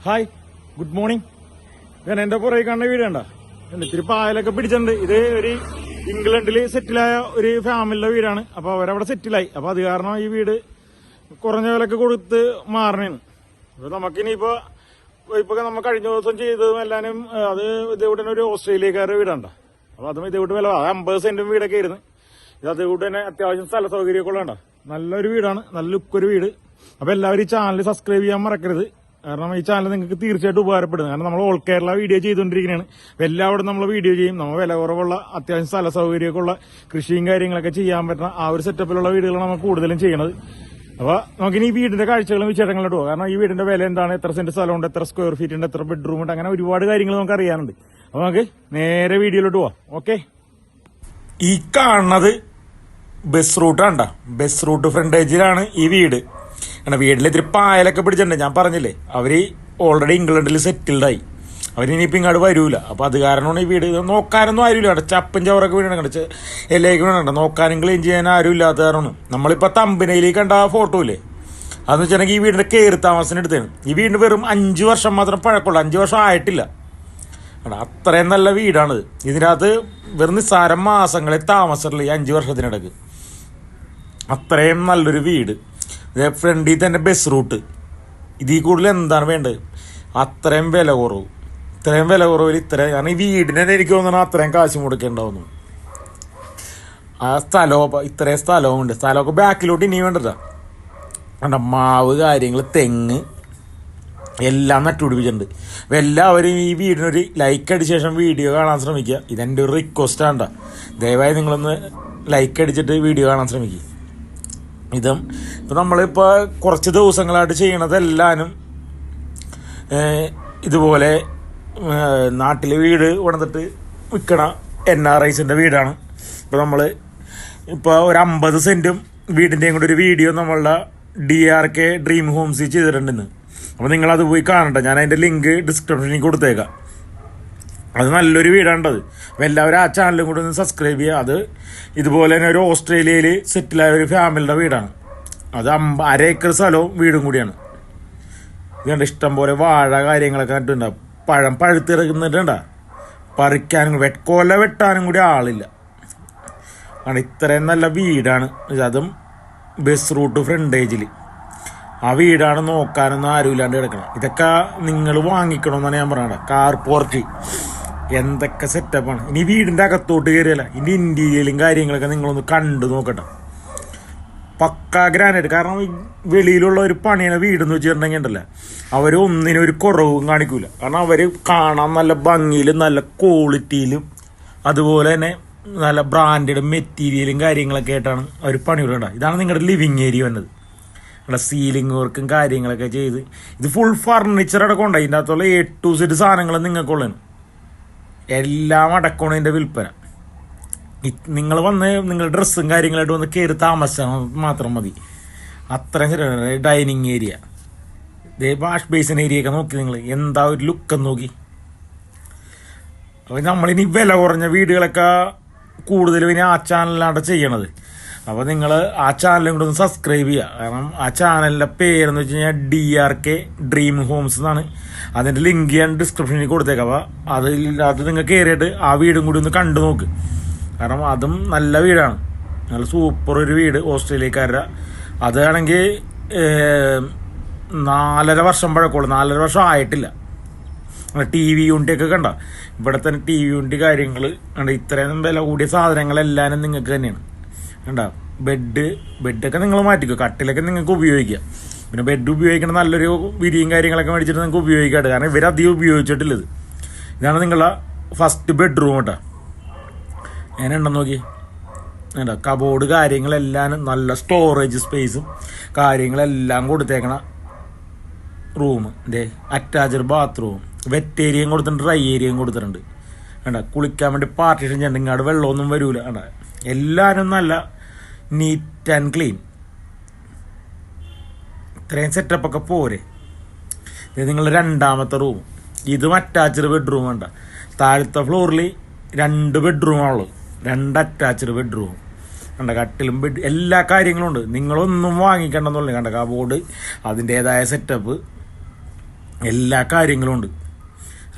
Hi, good morning. ഞാൻ എന്റെ പുറകെ കാണുന്ന വീട് കണ്ട ഇത്തിരി പായലൊക്കെ പിടിച്ചിട്ടുണ്ട്. ഇത് ഒരു ഇംഗ്ലണ്ടിൽ സെറ്റിലായ ഒരു ഫാമിലിയുടെ വീടാണ്. അപ്പൊ അവരവിടെ സെറ്റിലായി. അപ്പൊ അത് കാരണം ഈ വീട് കുറഞ്ഞ വിലക്ക് കൊടുത്ത് മാറണേന്ന്. അപ്പൊ നമുക്കിനിയിപ്പോ നമ്മൾ കഴിഞ്ഞ ദിവസം ചെയ്തതും എല്ലാനും അത് ഇതേവിടെ ഒരു ഓസ്ട്രേലിയക്കാരുടെ വീടാണ്ട. അപ്പൊ അതും ഇതേവിട്ട് വില 50 സെന്റും വീടൊക്കെ ആയിരുന്നു. ഇത് അതേകൂട്ട് തന്നെ അത്യാവശ്യം സ്ഥല സൗകര്യമൊക്കെ ഉള്ളതാണ്ട. നല്ലൊരു വീടാണ്, നല്ല ലുക്കൊരു വീട്. അപ്പൊ എല്ലാവരും ഈ ചാനൽ സബ്സ്ക്രൈബ് ചെയ്യാൻ മറക്കരുത്. കാരണം ഈ ചാനൽ നിങ്ങൾക്ക് തീർച്ചയായിട്ടും ഉപകാരപ്പെടുന്നത്. കാരണം നമ്മൾ ഓൾ കേരള വീഡിയോ ചെയ്തുകൊണ്ടിരിക്കുന്നതാണ്. എല്ലാവരും നമ്മൾ വീഡിയോ ചെയ്യും. നമ്മൾ വില കുറവുള്ള അത്യാവശ്യം സ്ഥല സൗകര്യമൊക്കെ ഉള്ള കൃഷിയും കാര്യങ്ങളൊക്കെ ചെയ്യാൻ പറ്റുന്ന ആ ഒരു സെറ്റപ്പിലുള്ള വീടുകളാണ് നമ്മൾ കൂടുതലും ചെയ്യണത്. അപ്പൊ നമുക്കിനി ഈ വീടിന്റെ കാഴ്ചകളും വിശേഷങ്ങളും ഇടുക. കാരണം ഈ വീടിന്റെ വില എന്താണ്, എത്ര സെന്റ് സ്ഥലമുണ്ട്, എത്ര സ്ക്വയർ ഫീറ്റ് ഉണ്ട്, എത്ര ബെഡ്റൂം ഉണ്ട്, അങ്ങനെ ഒരുപാട് കാര്യങ്ങൾ നമുക്ക് അറിയാനുണ്ട്. അപ്പൊ നമുക്ക് നേരെ വീഡിയോയിലോട്ട് പോവാം. ഓക്കെ, ഈ കാണുന്നത് ബസ് റൂട്ടാണ്ട. ബസ് റൂട്ട് ഫ്രണ്ടേജിലാണ് ഈ വീട്. കാരണം വീട്ടിൽ ഇത്തിരി പായലൊക്കെ പിടിച്ചിട്ടുണ്ട്. ഞാൻ പറഞ്ഞില്ലേ, അവര് ഓൾറെഡി ഇംഗ്ലണ്ടിൽ സെറ്റിൽഡായി. അവരിനിയിപ്പോൾ ഇങ്ങോട്ട് വരൂല. അപ്പൊ അത് കാരണമാണ് ഈ വീട്. നോക്കാനൊന്നും ആരുമില്ല. അവിടെ ചപ്പും ചവറൊക്കെ വീടാണ് കണ്ടിച്ച് എല്ലേക്ക് വീണുണ്ട്. നോക്കാനും ക്ലീൻ ചെയ്യാൻ ആരും ഇല്ലാത്ത കാരണമാണ്. നമ്മളിപ്പോൾ തമ്പനയിൽ കണ്ട ഫോട്ടോ ഇല്ലേ, അതെന്ന് വെച്ചിട്ടുണ്ടെങ്കിൽ ഈ വീടിന്റെ കയറി താമസത്തിന് എടുത്താണ്. ഈ വീടിന് വെറും 5 വർഷം മാത്രം പഴക്കമുള്ളൂ. 5 വർഷം ആയിട്ടില്ല. അത്രയും നല്ല വീടാണിത്. ഇതിനകത്ത് വെറും നിസ്സാരം മാസങ്ങളെ താമസമുള്ളൂ ഈ 5 വർഷത്തിനിടക്ക്. അത്രയും നല്ലൊരു വീട്. ഫ്രണ്ടിൽ തന്നെ ബസ് റൂട്ട്. ഇതിൽ കൂടുതൽ എന്താണ് വേണ്ടത്? അത്രയും വില കുറവ്. ഇത്രയും വില കുറവിൽ ഇത്രയും, കാരണം ഈ വീടിനെ എനിക്ക് തോന്നണം അത്രയും കാശ് മുടക്കേണ്ടാവുന്നു. ആ സ്ഥലവും ഇത്രയും സ്ഥലവും ഉണ്ട്. സ്ഥലമൊക്കെ ബാക്കിലോട്ട് ഇനി വേണ്ടതാ. കണ്ട മാവ് കാര്യങ്ങൾ തെങ്ങ് എല്ലാം നട്ടുപിടിപ്പിച്ചിട്ടുണ്ട്. അപ്പം എല്ലാവരും ഈ വീടിനൊരു ലൈക്ക് അടിച്ച ശേഷം വീഡിയോ കാണാൻ ശ്രമിക്കുക. ഇതെൻ്റെ ഒരു റിക്വസ്റ്റ് ആണ്ട. ദയവായി നിങ്ങളൊന്ന് ലൈക്ക് അടിച്ചിട്ട് വീഡിയോ കാണാൻ ശ്രമിക്കുക. ഇതും ഇപ്പം നമ്മളിപ്പോൾ കുറച്ച് ദിവസങ്ങളായിട്ട് ചെയ്യണതെല്ലാനും ഇതുപോലെ നാട്ടിൽ വീട് കൊണ്ടുവന്നിട്ട് വിൽക്കണ NRIസിൻ്റെ വീടാണ്. ഇപ്പോൾ നമ്മൾ ഇപ്പോൾ ഒരു 50 സെൻറ്റും വീടിൻ്റെയും കൂടെ ഒരു വീഡിയോ നമ്മളുടെ DRK ഡ്രീം ഹോംസിൽ ചെയ്തിട്ടുണ്ടെന്ന്. അപ്പോൾ നിങ്ങളത് പോയി കാണണ്ട. ഞാൻ അതിൻ്റെ ലിങ്ക് ഡിസ്ക്രിപ്ഷനിൽ കൊടുത്തേക്കാം. അത് നല്ലൊരു വീടാണ്ടത്. അപ്പം എല്ലാവരും ആ ചാനലും കൂടെ ഒന്ന് സബ്സ്ക്രൈബ് ചെയ്യുക. അത് ഇതുപോലെ തന്നെ ഒരു ഓസ്ട്രേലിയയിൽ സെറ്റിലായ ഒരു ഫാമിലിയുടെ വീടാണ്. അത് 1/2 ഏക്കർ സ്ഥലവും വീടും കൂടിയാണ്. ഇതുകൊണ്ട് ഇഷ്ടം പോലെ വാഴ കാര്യങ്ങളൊക്കെ നട്ടുണ്ടാവും. പഴം പഴുത്തിറക്കുന്നിട്ടുണ്ട. പറിക്കാനും കൊല വെട്ടാനും കൂടി ആളില്ല. കാരണം ഇത്രയും നല്ല വീടാണ്. അതും ബസ് റൂട്ട് ഫ്രണ്ടേജിൽ. ആ വീടാണ് നോക്കാനൊന്നും ആരുമില്ലാണ്ട് കിടക്കണം. ഇതൊക്കെ നിങ്ങൾ വാങ്ങിക്കണമെന്നാണ് ഞാൻ പറയണത്. കാർ പോർച്ച് എന്തൊക്കെ സെറ്റപ്പാണ്. ഇനി വീടിൻ്റെ അകത്തോട്ട് കയറിയല്ല, ഇനി ഇന്റീരിയലും കാര്യങ്ങളൊക്കെ നിങ്ങളൊന്ന് കണ്ടു നോക്കട്ടെ. പക്കാ ഗ്രാനൈറ്റ്. കാരണം വെളിയിലുള്ള ഒരു പണിയുടെ വീടെന്ന് വെച്ചിട്ടുണ്ടെങ്കിൽ ഉണ്ടല്ലോ, അവർ ഒന്നിനും ഒരു കുറവും കാണിക്കൂല. കാരണം അവർ കാണാൻ നല്ല ഭംഗിയിലും നല്ല ക്വാളിറ്റിയിലും അതുപോലെ തന്നെ നല്ല ബ്രാൻഡഡ് മെറ്റീരിയലും കാര്യങ്ങളൊക്കെ ആയിട്ടാണ് അവർ പണികളുണ്ടാകുക. ഇതാണ് നിങ്ങളുടെ ലിവിങ് ഏരിയ വന്നത്. ഇവിടെ സീലിംഗ് വർക്കും കാര്യങ്ങളൊക്കെ ചെയ്ത് ഇത് ഫുൾ ഫർണിച്ചർ അടക്കമുണ്ട്. ഇതിൻ്റെ അകത്തുള്ള A to Z സാധനങ്ങൾ നിങ്ങൾക്കുള്ളതാണ്. എല്ലാം അടക്കമാണ് ഇതിൻ്റെ വിൽപ്പന. നിങ്ങൾ വന്ന് നിങ്ങൾ ഡ്രസ്സും കാര്യങ്ങളായിട്ട് വന്ന് കയറി താമസിച്ചാൽ മാത്രം മതി. അത്രയും ശരിയാണ്. Dining area, wash basin area ഒക്കെ നോക്കി നിങ്ങൾ എന്താ ഒരു ലുക്കെന്ന് നോക്കി. അപ്പോൾ നമ്മളിനി വില കുറഞ്ഞ വീടുകളൊക്കെ കൂടുതലും ഇനി ആ ചാനലിലാണ് ചെയ്യണത്. അപ്പോൾ നിങ്ങൾ ആ ചാനലും കൂടെ ഒന്ന് സബ്സ്ക്രൈബ് ചെയ്യുക. കാരണം ആ ചാനലിൻ്റെ പേരെന്ന് വെച്ച് കഴിഞ്ഞാൽ DRK ഡ്രീം ഹോംസ് എന്നാണ്. അതിൻ്റെ ലിങ്ക് ഞാൻ ഡിസ്ക്രിപ്ഷനിൽ കൊടുത്തേക്കാം. അപ്പോൾ അത് നിങ്ങൾ കയറിയിട്ട് ആ വീടും കൂടി ഒന്ന് കണ്ടു നോക്ക്. കാരണം അതും നല്ല വീടാണ്. നല്ല സൂപ്പർ ഒരു വീട് ഓസ്ട്രേലിയക്കാരുടെ. അതാണെങ്കിൽ 4.5 വർഷം പഴക്കമുള്ളൂ. 4.5 വർഷം ആയിട്ടില്ല. TV യൂണിറ്റൊക്കെ കണ്ട. ഇവിടെ തന്നെ TV യൂണിറ്റ് കാര്യങ്ങൾ കണ്ട. ഇത്രയും വില കൂടിയ സാധനങ്ങളെല്ലാനും നിങ്ങൾക്ക് തന്നെയാണ്. കണ്ട. ബെഡൊക്കെ നിങ്ങൾ മാറ്റിക്കോ. കട്ടിലൊക്കെ നിങ്ങൾക്ക് ഉപയോഗിക്കാം. പിന്നെ ബെഡ് ഉപയോഗിക്കണം, നല്ലൊരു വിരിയും കാര്യങ്ങളൊക്കെ മേടിച്ചിട്ട് നിങ്ങൾക്ക് ഉപയോഗിക്കാട്ട്. കാരണം ഇവരധികം ഉപയോഗിച്ചിട്ടില്ലത്. ഇതാണ് നിങ്ങളുടെ ഫസ്റ്റ് ബെഡ്റൂം കേട്ടോ. എങ്ങനെയുണ്ടെന്ന് നോക്കി. കേട്ടോ, കബോർഡ് കാര്യങ്ങളെല്ലാം നല്ല സ്റ്റോറേജ് സ്പേസും കാര്യങ്ങളെല്ലാം കൊടുത്തേക്കണ റൂം. അറ്റാച്ച്ഡ് ബാത്റൂം, വെറ്റ് ഏരിയയും കൊടുത്തിട്ടുണ്ട്, ഡ്രൈ ഏരിയയും കൊടുത്തിട്ടുണ്ട്. വേണ്ട കുളിക്കാൻ വേണ്ടി പാർട്ടീഷൻ ചെയ്യണ്ട. ഇങ്ങോട്ട് വെള്ളമൊന്നും വരൂല. വേണ്ട എല്ലാവരും നല്ല നീറ്റ് ആൻഡ് ക്ലീൻ. ഇത്രയും സെറ്റപ്പൊക്കെ പോരെ. ഇത് നിങ്ങളുടെ രണ്ടാമത്തെ റൂം. ഇതും അറ്റാച്ച്ഡ് ബെഡ്റൂം. വേണ്ട താഴത്തെ ഫ്ലോറിൽ 2 ബെഡ്റൂമാണുള്ളത്. 2 അറ്റാച്ച്ഡ് ബെഡ്റൂം. കണ്ട കട്ടിലും ബെഡ് എല്ലാ കാര്യങ്ങളും ഉണ്ട്. നിങ്ങളൊന്നും വാങ്ങിക്കണ്ടെന്നുള്ളത്. കണ്ട കബോർഡ് അതിൻ്റേതായ സെറ്റപ്പ് എല്ലാ കാര്യങ്ങളും ഉണ്ട്.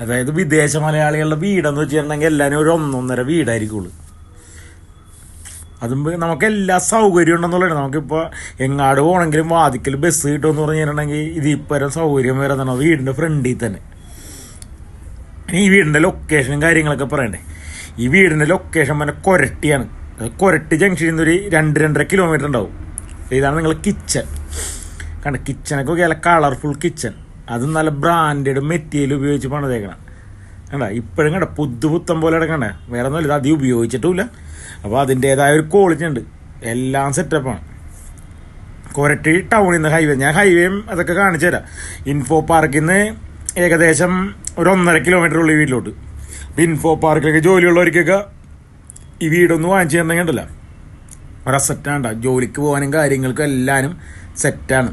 അതായത് വിദേശ മലയാളികളുടെ വീടെന്ന് വെച്ചിട്ടുണ്ടെങ്കിൽ എല്ലാവരും ഒരു 1.5 വീടായിരിക്കുള്ളൂ. അതും നമുക്ക് എല്ലാ സൗകര്യം ഉണ്ടെന്നുള്ളത്. നമുക്കിപ്പോൾ എങ്ങാട് പോകണമെങ്കിലും വാതിക്കൽ ബസ് കിട്ടുമെന്ന് പറഞ്ഞിട്ടുണ്ടെങ്കിൽ ഇതിപ്പരം സൗകര്യം വരെ തന്നെ വീടിൻ്റെ ഫ്രണ്ടിൽ തന്നെ. ഈ വീടിൻ്റെ ലൊക്കേഷനും കാര്യങ്ങളൊക്കെ പറയണ്ടേ. ഈ വീടിൻ്റെ ലൊക്കേഷൻ പിന്നെ കൊരട്ടിയാണ്. കൊരട്ടി ജംഗ്ഷനിൽ നിന്ന് ഒരു 2-2.5 കിലോമീറ്റർ ഉണ്ടാവും. ഇതാണ് നിങ്ങൾ കിച്ചൺ കണ്ട. കിച്ചണൊക്കെ നല്ല കളർഫുൾ കിച്ചൺ, അതും നല്ല ബ്രാൻഡഡ് മെറ്റീരിയൽ ഉപയോഗിച്ച് പണിതേക്കണം കണ്ട. ഇപ്പോഴും കണ്ട പുത്തം പോലെ കിടക്കണ്ട. വേറെ ഒന്നുമില്ല, ഇത് അധികം ഉപയോഗിച്ചിട്ടുമില്ല. അപ്പോൾ അതിൻ്റേതായ ഒരു ക്വാളിറ്റി ഉണ്ട്, എല്ലാം സെറ്റപ്പാണ്. കൊരട്ടി ടൗണിൽ നിന്ന് ഹൈവേ, ഞാൻ ഹൈവേയും അതൊക്കെ കാണിച്ചു തരാം. ഇൻഫോ പാർക്കിൽ നിന്ന് ഏകദേശം ഒരു 1.5 കിലോമീറ്റർ ഉള്ള ഈ വീട്ടിലോട്ട്. ഇൻഫോ പാർക്കിലൊക്കെ ജോലിയുള്ളവർക്കൊക്കെ ഈ വീടൊന്ന് വാങ്ങിച്ചു തരണമെങ്കിൽ ഉണ്ടല്ലോ ഒരു അസെറ്റാണ്ട. ജോലിക്ക് പോകാനും കാര്യങ്ങൾക്കും എല്ലാവരും സെറ്റാണ്.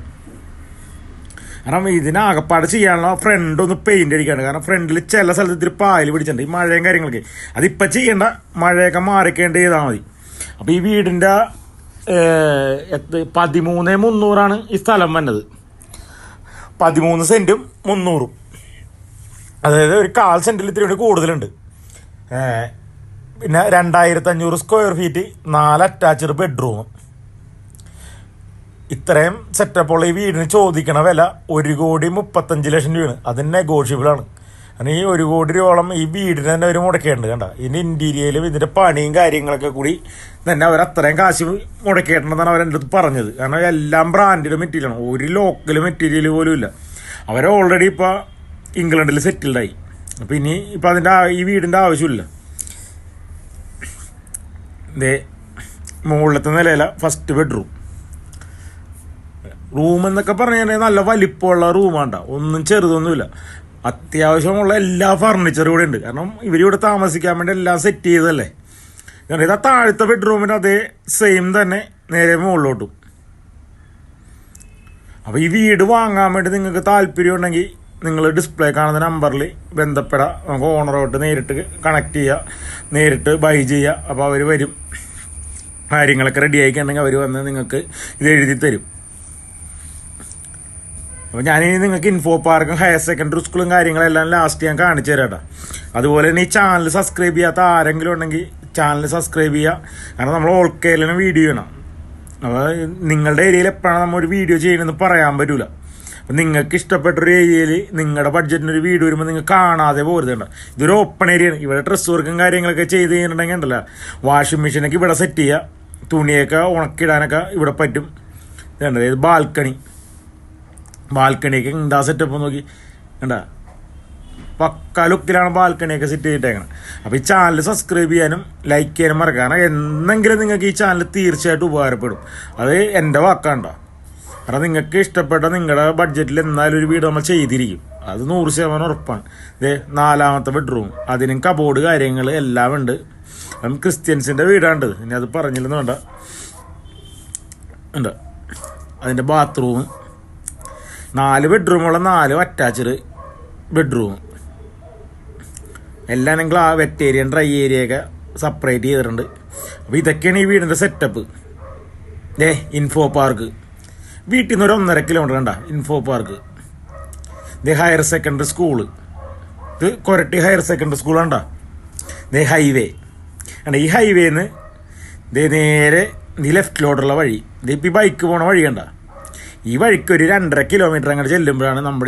കാരണം ഇതിനാകപ്പാട് ചെയ്യാനുള്ള ഫ്രണ്ട് ഒന്ന് പെയിന്റ് അടിക്കാണ്. കാരണം ഫ്രണ്ടിൽ ചില സ്ഥലത്ത് ഇത്തിരി പായൽ പിടിച്ചിട്ടുണ്ട് ഈ മഴയും കാര്യങ്ങളൊക്കെ. അതിപ്പോൾ ചെയ്യേണ്ട, മഴയൊക്കെ മാറിക്കേണ്ട ചെയ്താൽ മതി. അപ്പോൾ ഈ വീടിൻ്റെ 13,300 ഈ സ്ഥലം വന്നത്. 13 സെൻറ്റും 300, അതായത് ഒരു 1/4 സെൻറ്റിൽ ഇത്തിരി കൂടി കൂടുതലുണ്ട്. പിന്നെ 2,500 സ്ക്വയർ ഫീറ്റ്, 4 അറ്റാച്ച്ഡ് ബെഡ്റൂം. ഇത്രയും സെറ്റപ്പുള്ള ഈ വീടിന് ചോദിക്കണ വില 1,35 ലക്ഷം രൂപയാണ്. അത് നെഗോഷ്യബിളാണ്. കാരണം ഈ 1 കോടി രൂപയോളം ഈ വീടിന് തന്നെ അവർ മുടക്കേണ്ടത് കണ്ട. ഇതിൻ്റെ ഇൻറ്റീരിയലും ഇതിൻ്റെ പണിയും കാര്യങ്ങളൊക്കെ കൂടി തന്നെ അവർ അത്രയും കാശ് മുടക്കിയിട്ടുണ്ടെന്നാണ് അവരെൻ്റെ അടുത്ത് പറഞ്ഞത്. കാരണം എല്ലാം ബ്രാൻഡഡ് മെറ്റീരിയലാണ്, ഒരു ലോക്കൽ മെറ്റീരിയൽ പോലും ഇല്ല. അവർ ഓൾറെഡി ഇപ്പോൾ ഇംഗ്ലണ്ടിൽ സെറ്റിൽഡായി. അപ്പോൾ ഇനി ഇപ്പം ഈ വീടിൻ്റെ ആവശ്യമില്ല. ഇതേ മുകളിലത്തെ നിലയില ഫസ്റ്റ് ബെഡ്റൂം. റൂം എന്നൊക്കെ പറഞ്ഞു കഴിഞ്ഞാൽ നല്ല വലിപ്പമുള്ള റൂമാണ്ട, ഒന്നും ചെറുതൊന്നുമില്ല. അത്യാവശ്യമുള്ള എല്ലാ ഫർണിച്ചറും ഇവിടെ ഉണ്ട്. കാരണം ഇവരിവിടെ താമസിക്കാൻ വേണ്ടി എല്ലാം സെറ്റ് ചെയ്തല്ലേ. ഇതാ താഴത്തെ ബെഡ്റൂമിൻ്റെ അതേ സെയിം തന്നെ നേരെ മുകളിലോട്ടും. അപ്പോൾ ഈ വീട് വാങ്ങാൻ വേണ്ടി നിങ്ങൾക്ക് താല്പര്യം ഉണ്ടെങ്കിൽ നിങ്ങൾ ഡിസ്പ്ലേ കാണുന്ന നമ്പറിൽ ബന്ധപ്പെടാം. നമുക്ക് ഓണറോട്ട് നേരിട്ട് കണക്ട് ചെയ്യുക, നേരിട്ട് ബൈ ചെയ്യുക. അപ്പോൾ അവർ വരും, കാര്യങ്ങളൊക്കെ റെഡി ആയിക്കുണ്ടെങ്കിൽ അവർ വന്ന് നിങ്ങൾക്ക് ഇത് എഴുതി തരും. അപ്പോൾ ഞാനിനി നിങ്ങൾക്ക് ഇൻഫോ പാർക്കും ഹയർ സെക്കൻഡറി സ്കൂളും കാര്യങ്ങളെല്ലാം ലാസ്റ്റ് ഞാൻ കാണിച്ചു തരാം കേട്ടോ. അതുപോലെ തന്നെ ഈ ചാനൽ സബ്സ്ക്രൈബ് ചെയ്യാത്ത ആരെങ്കിലും ഉണ്ടെങ്കിൽ ചാനൽ സബ്സ്ക്രൈബ് ചെയ്യുക. കാരണം നമ്മൾ ഓൾ കേരളം വീഡിയോ ചെയ്യണം. അപ്പോൾ നിങ്ങളുടെ ഏരിയയിൽ എപ്പോഴാണ് നമ്മൾ ഒരു വീഡിയോ ചെയ്യണമെന്ന് പറയാൻ പറ്റില്ല. അപ്പം നിങ്ങൾക്ക് ഇഷ്ടപ്പെട്ടൊരു ഏരിയയിൽ നിങ്ങളുടെ ബഡ്ജറ്റിനൊരു വീട് വരുമ്പോൾ നിങ്ങൾ കാണാതെ പോരുതേണ്ട. ഇതൊരു ഓപ്പൺ ഏരിയയാണ്. ഇവിടെ ഡ്രസ് വർക്കും കാര്യങ്ങളൊക്കെ ചെയ്ത് കഴിഞ്ഞിട്ടുണ്ടെങ്കിൽ ഉണ്ടല്ലോ, വാഷിംഗ് മെഷീനൊക്കെ ഇവിടെ സെറ്റ് ചെയ്യുക, തുണിയൊക്കെ ഉണക്കിടാനൊക്കെ ഇവിടെ പറ്റും. ഇതുണ്ട്, ഇത് ബാൽക്കണിയൊക്കെ എന്താ സെറ്റപ്പ് നോക്കി കണ്ട. പക്ക ലുക്കിലാണ് ബാൽക്കണിയൊക്കെ സെറ്റ് ചെയ്തിട്ടേക്കണം. അപ്പോൾ ഈ ചാനൽ സബ്സ്ക്രൈബ് ചെയ്യാനും ലൈക്ക് ചെയ്യാനും മറക്കുക. കാരണം എന്നെങ്കിലും നിങ്ങൾക്ക് ഈ ചാനൽ തീർച്ചയായിട്ടും ഉപകാരപ്പെടും. അത് എൻ്റെ വാക്കാണ്ടോ. കാരണം നിങ്ങൾക്ക് ഇഷ്ടപ്പെട്ട നിങ്ങളുടെ ബഡ്ജറ്റിൽ എന്നാലും ഒരു വീട് നമ്മൾ ചെയ്തിരിക്കും, അത് 100% ഉറപ്പാണ്. ഇത് 4ാമത്തെ ബെഡ്റൂം, അതിനും കബോർഡ് കാര്യങ്ങൾ എല്ലാം ഉണ്ട്. ക്രിസ്ത്യൻസിൻ്റെ വീടാണ്ട്, ഇനി അത് പറഞ്ഞില്ലെന്ന് വേണ്ട. ഉണ്ട് അതിൻ്റെ ബാത്റൂം, 4 ബെഡ്റൂമുള്ള 4 അറ്റാച്ച്ഡ് ബെഡ്റൂം. എല്ലാം നിങ്ങൾ ആ വെറ്റ് ഏരിയ ഡ്രൈ ഏരിയയൊക്കെ സെപ്പറേറ്റ് ചെയ്തിട്ടുണ്ട്. അപ്പോൾ ഇതൊക്കെയാണ് ഈ വീടിൻ്റെ സെറ്റപ്പ്. ഇൻഫോ പാർക്ക് വീട്ടിൽ നിന്ന് ഒരു 1.5 കിലോമീറ്റർ കണ്ട ഇൻഫോ പാർക്ക്. ഇത് ഹയർ സെക്കൻഡറി സ്കൂള്, ഇത് കൊരട്ടി ഹയർ സെക്കൻഡറി സ്കൂൾ കണ്ട. ഇത് ഹൈവേ കണ്ട. ഈ ഹൈവേന്ന് ഇത് നേരെ ഈ ലെഫ്റ്റിലോട്ടുള്ള വഴി, ഇതിപ്പോൾ ഈ ബൈക്ക് പോണ വഴി കണ്ട. ഈ വഴിക്ക് ഒരു 2.5 കിലോമീറ്റർ അങ്ങോട്ട് ചെല്ലുമ്പോഴാണ് നമ്മുടെ